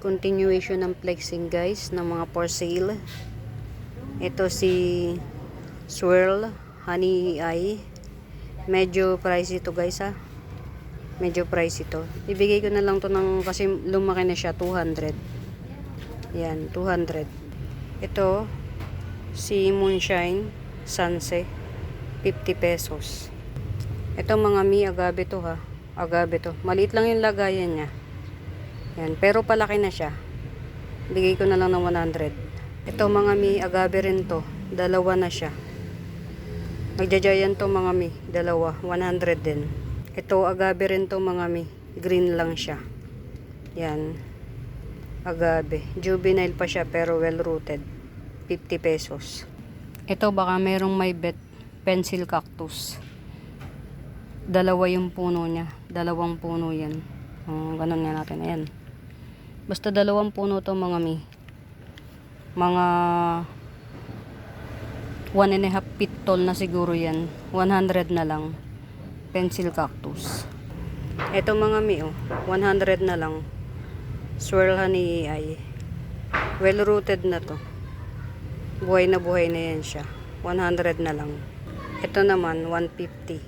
Continuation ng flexing guys ng mga for sale. Ito si Swirl Honey Eye. Medyo pricey ito guys ha. Medyo pricey ito. Ibigay ko na lang to ng kasi lumaki na siya 200. Yan, 200. Ito si Moonshine Sunset 50 pesos. Ito mga mi agave to ha. Agave to. Maliit lang yung lagayan niya. Yan, pero palaki na siya. Bigay ko na lang ng 100. Ito mga mi, agave rin to. Dalawa na siya. Nagjajayan to mga mi. Dalawa, 100 din. Ito agave rin to mga mi. Green lang siya. Yan. Agave. Juvenile pa siya pero well rooted. 50 pesos. Ito baka merong may bet. Pencil cactus. Dalawa yung puno niya. Dalawang puno yan. Ganun nga natin. Ayan. Basta dalawang puno to mga mi. Mga 1.5 feet tall na siguro yan. 100 na lang. Pencil cactus. Ito mga mi 100 na lang. Swirl Honey Eye. Well rooted na to. Buhay na yan siya. 100 na lang. Ito naman 150.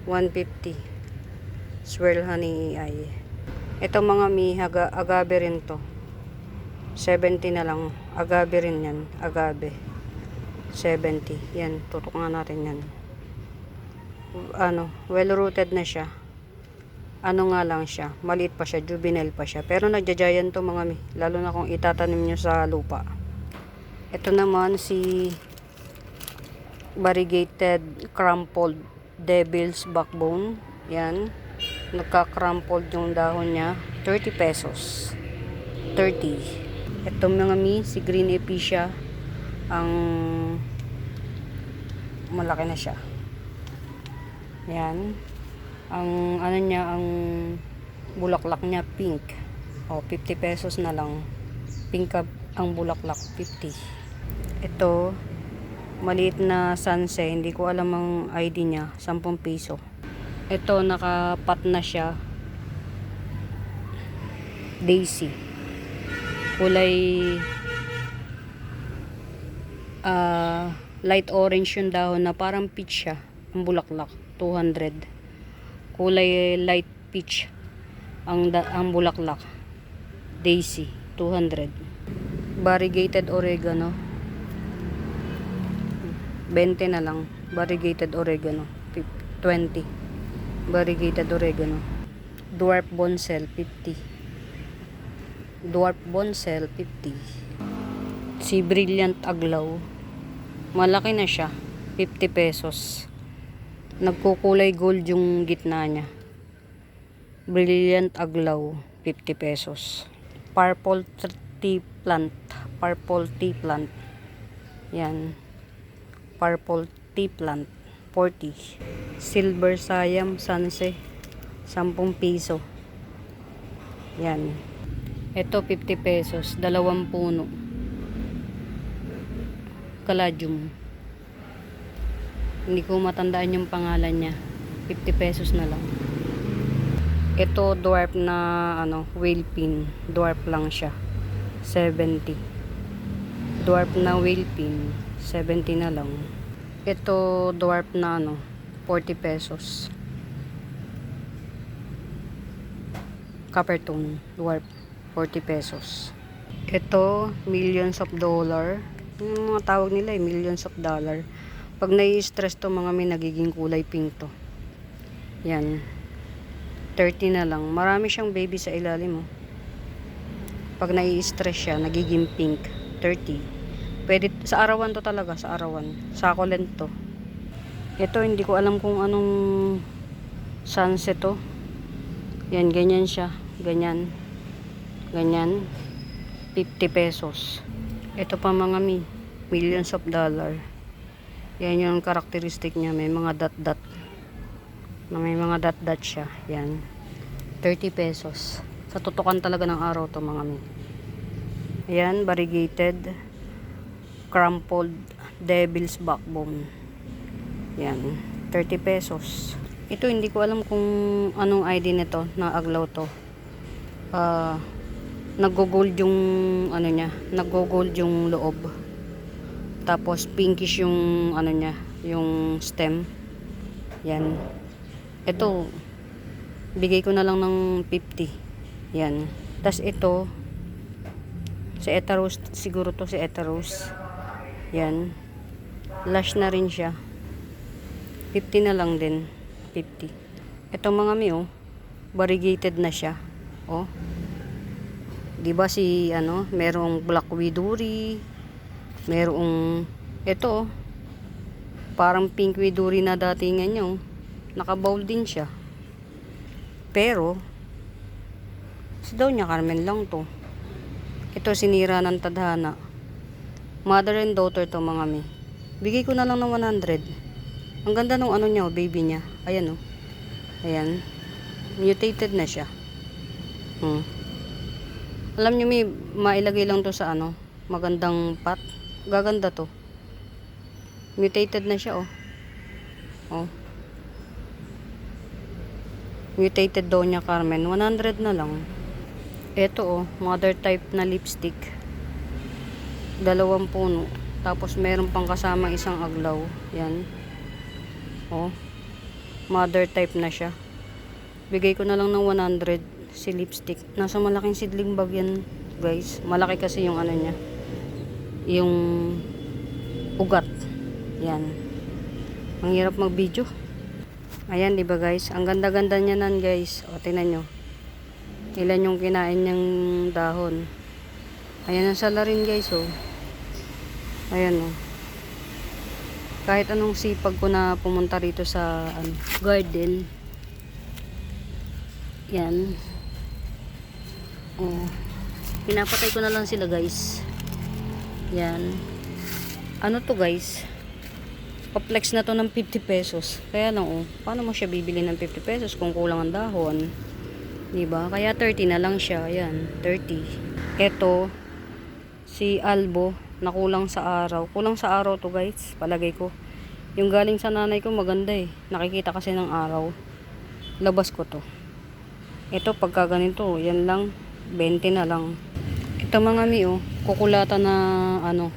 150. Swirl Honey Eye. Ito mga mi, agave rin to. 70 na lang. Agave rin yan. Agave. 70. Yan, tutok nga natin yan. Well rooted na siya. Nga lang siya. Maliit pa siya. Juvenile pa siya. Pero nagjajayan to mga mi. Lalo na kung itatanim nyo sa lupa. Ito naman si variegated crumpled devil's backbone. Yan. Nagka-crumpled yung dahon niya. 30 pesos. 30. Ito mga mi, si Green Epicia. Ang malaki na siya. Yan. Ang niya, ang bulaklak niya pink. 50 pesos na lang. Pink ang bulaklak, 50. Ito, maliit na sunset. Hindi ko alam ang ID niya. 10 piso. Ito, nakapat na siya. Daisy. Kulay light orange yung dahon na parang peach siya. Ang bulaklak, 200. Kulay light peach ang bulaklak. Daisy, 200. Variegated oregano. 20 na lang. Variegated oregano, 20. Variegated oregano. Dwarf bonsel 50. Dwarf bonsel 50. Si brilliant aglaw. Malaki na siya. 50 pesos. Nagkukulay gold yung gitna niya. Brilliant aglaw 50 pesos. Purple tea plant. Purple tea plant. Yan. Purple tea plant. 40. Silver Siam Sunset 10 piso. Yan. Ito 50 pesos. Dalawang puno. Caladium. Hindi ko matandaan yung pangalan niya. 50 pesos na lang. Ito dwarf na whale pin. Dwarf lang siya. 70. Dwarf na whale pin. 70 na lang. Ito dwarf na 40 pesos. Coppertone dwarf 40 pesos. Ito millions of dollar. Yung mga tawag nila millions of dollar. Pag nai-stress to mga may nagiging kulay pink to. Yan. 30 na lang. Marami siyang baby sa ilalim Pag nai-stress siya nagiging pink. 30. Pwede, sa arawan to talaga, sa arawan. Succulent to. Ito, hindi ko alam kung anong sunset to. Yan, ganyan siya. Ganyan. Ganyan. 50 pesos. Ito pa mga mi. Millions of dollar. Yan yung karakteristik niya. May mga dot-dot. May mga dot-dot siya. Yan. 30 pesos. Sa tutukan talaga ng araw to mga mi. Ayan, variegated crumpled devil's backbone. Yan, 30 pesos. Ito hindi ko alam kung anong ID nito na aglaw to. naggo-gold yung ano niya, naggo-gold yung loob. Tapos pinkish yung ano niya, yung stem. Yan. Ito bigay ko na lang ng 50. Yan. Tas ito si Etaros, siguro to si Etaros. Yan. Lash na rin siya. 50 na lang din. 50. Ito mga mi, oh, variegated na siya. Oh. 'Di ba si ano, merong black widuri, merong ito, oh, parang pink widuri na datingan niya, oh. Naka-bowl din siya. Pero si daw niya Carmen lang to. Ito sinira ng tadhana. Mother and daughter to mga mi. Bigay ko na lang ng 100. Ang ganda nung ano niya, oh, baby niya. Ayan, oh. Ayan. Mutated na siya. Alam niyo, may mailagay lang to sa ano, magandang pot. Gaganda to. Mutated na siya, oh. Oh. Mutated Doña Carmen. 100 na lang. Ito, oh, mother type na lipstick. 2 puno. Tapos meron pang kasama isang aglaw. Yan. Oh. Mother type na siya. Bigay ko na lang ng 100 si lipstick. Nasa malaking seedling bag yan, guys. Malaki kasi yung ano niya. Yung ugat. Yan. Ang hirap mag-video. Ayan, diba guys? Ang ganda-ganda niya nan, guys. O, tingnan nyo. Ilan yung kinain niyang dahon. Ayan ang salarin, guys, oh. Ayan, oh. Kahit anong sipag ko na pumunta rito sa ano, garden. Yan. Oh. Pinapatay ko na lang sila, guys. Yan. Ano to, guys? Pa-flex na to ng 50 pesos. Kaya lang, oh. Paano mo siya bibili ng 50 pesos kung kulang ang dahon? Diba? Kaya 30 na lang siya. Ayan. 30. Ito, si Albo, nakulang sa araw. Kulang sa araw to, guys. Palagay ko. Yung galing sa nanay ko maganda eh. Nakikita kasi ng araw. Labas ko to. Ito pagka ganito, yan lang. 20 na lang. Ito mga mi, oh. Kukulata na ano.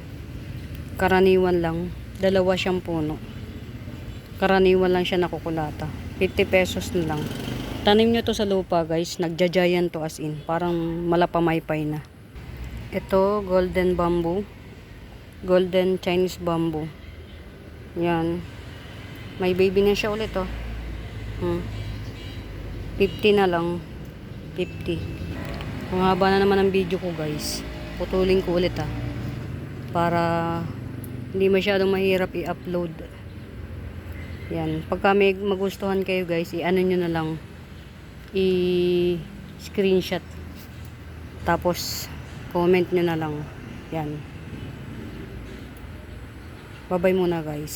Karaniwan lang. 2 siyang puno. Karaniwan lang siya nakukulata. 50 pesos na lang. Tanim nyo to sa lupa, guys. Nagja-giant to as in. Parang malapamaypay na. Ito, golden bamboo. Golden Chinese bamboo. Yan. May baby na siya ulit, oh. 50 na lang. 50. Ang haba na naman ang video ko, guys. Putulin ko ulit, ah. Para hindi masyadong mahirap i-upload. Yan. Pagka may magustuhan kayo, guys, i-ano nyo na lang. I-screenshot. Tapos, comment nyo na lang. Yan. Bye-bye muna, guys.